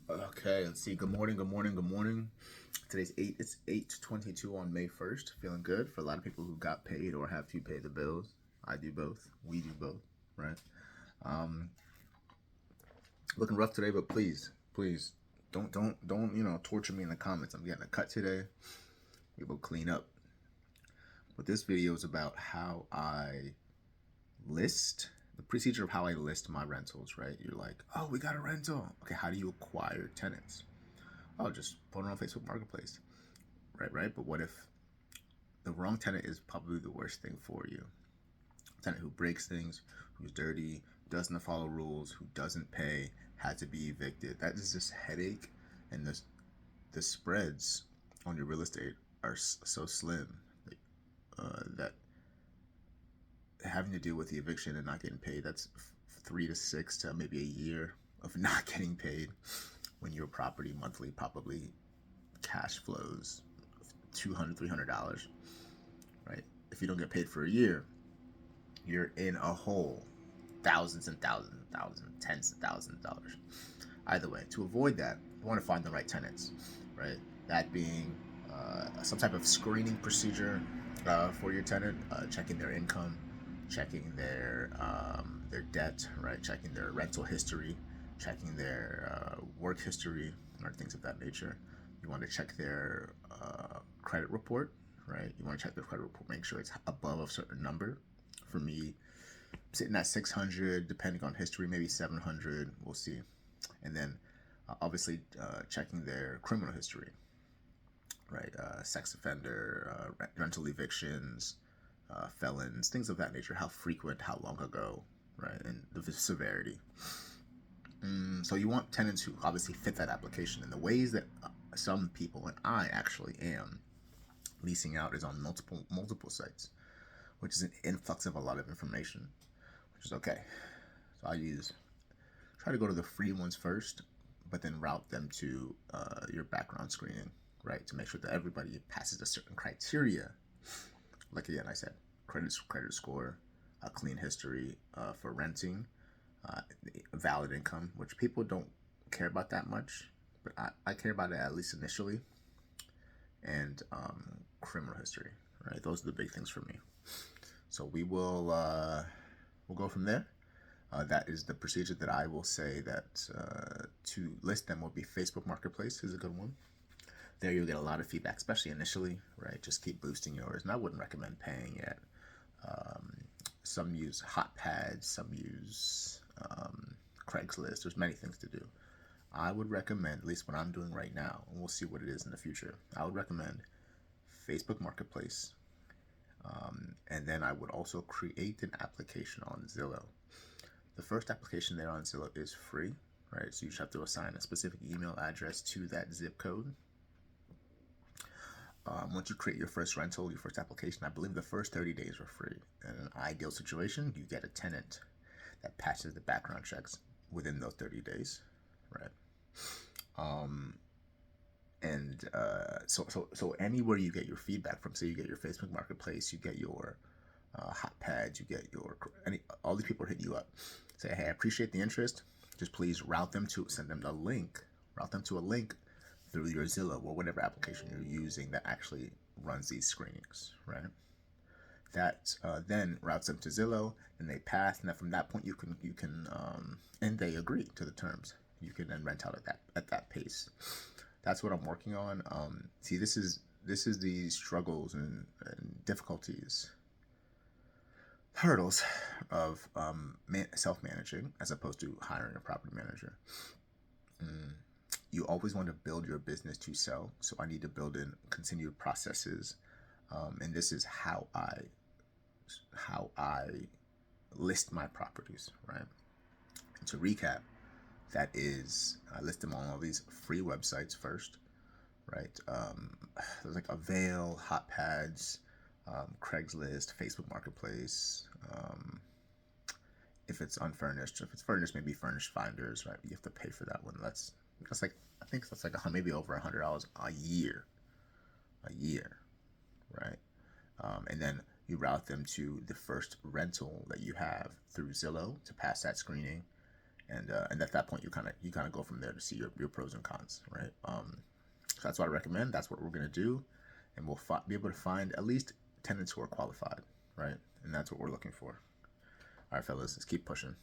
Okay, let's see. Good morning, good morning, good morning. It's 8:22 on May 1st. Feeling good for a lot of people who got paid or have to pay the bills. I do both. We do both, right? Um, Looking rough today, but please don't torture me in the comments. I'm getting a cut today. We will clean up. But this video is about how I list the procedure of how I list my rentals, right? You're like, oh, we got a rental. Okay, how do you acquire tenants? Oh, just put it on Facebook Marketplace. Right. But what if the wrong tenant is probably the worst thing for you? A tenant who breaks things, who's dirty, doesn't follow rules, who doesn't pay, had to be evicted. That is just headache, and the spreads on your real estate are so slim that having to deal with the eviction and not getting paid, that's 3 to 6 to maybe a year of not getting paid when your property monthly probably cash flows $200, $300, right? If you don't get paid for a year, you're in a hole, thousands and thousands and thousands, tens of thousands of dollars. Either way, to avoid that, you want to find the right tenants, right? That being some type of screening procedure for your tenant, checking their income, checking their debt, right? Checking their rental history, checking their work history, or things of that nature. You want to check their credit report, right? You want to check their credit report, make sure it's above a certain number. For me, sitting at 600, depending on history, maybe 700. We'll see. And then obviously checking their criminal history, right? Sex offender, rental evictions, felons, things of that nature. How frequent, how long ago, right? And the severity. So you want tenants who obviously fit that application. And the ways that some people, and I actually am, leasing out is on multiple sites, which is an influx of a lot of information, which is okay. So try to go to the free ones first, but then route them to your background screening, right? To make sure that everybody passes a certain criteria. Like again, I said, credit score, a clean history for renting, valid income, which people don't care about that much, but I care about it at least initially, and criminal history, right? Those are the big things for me. So we'll go from there. That is the procedure that I will say that to list them will be Facebook Marketplace is a good one. There you'll get a lot of feedback, especially initially, right? Just keep boosting yours. And I wouldn't recommend paying yet. Some use Hotpads, some use Craigslist. There's many things to do. I would recommend, at least what I'm doing right now, and we'll see what it is in the future. I would recommend Facebook Marketplace. And then I would also create an application on Zillow. The first application there on Zillow is free, right? So you just have to assign a specific email address to that zip code. Once you create your first rental, your first application, I believe the first 30 days are free. In an ideal situation, you get a tenant that passes the background checks within those 30 days, right? So anywhere you get your feedback from, say you get your Facebook Marketplace, you get your Hotpads, you get all these people are hitting you up. Say, hey, I appreciate the interest. Just please send them a link, route them to a link through your Zillow or whatever application you're using that actually runs these screenings, right? That then routes them to Zillow, and they pass, and then from that point you can and they agree to the terms. You can then rent out at that pace. That's what I'm working on. See, this is the struggles and difficulties, hurdles of self-managing as opposed to hiring a property manager. You always want to build your business to sell, so I need to build in continued processes, and this is how I list my properties, right? And to recap, that is, I list them on all these free websites first, right? There's like Avail, Hotpads, Craigslist, Facebook Marketplace. If it's unfurnished, if it's furnished, maybe Furnished Finders, right? You have to pay for that one. That's like, I think that's like maybe over $100 a year, right? And then you route them to the first rental that you have through Zillow to pass that screening, and at that point you kind of go from there to see your pros and cons, right? So that's what I recommend. That's what we're gonna do, and we'll be able to find at least tenants who are qualified, right? And that's what we're looking for. All right, fellas, let's keep pushing.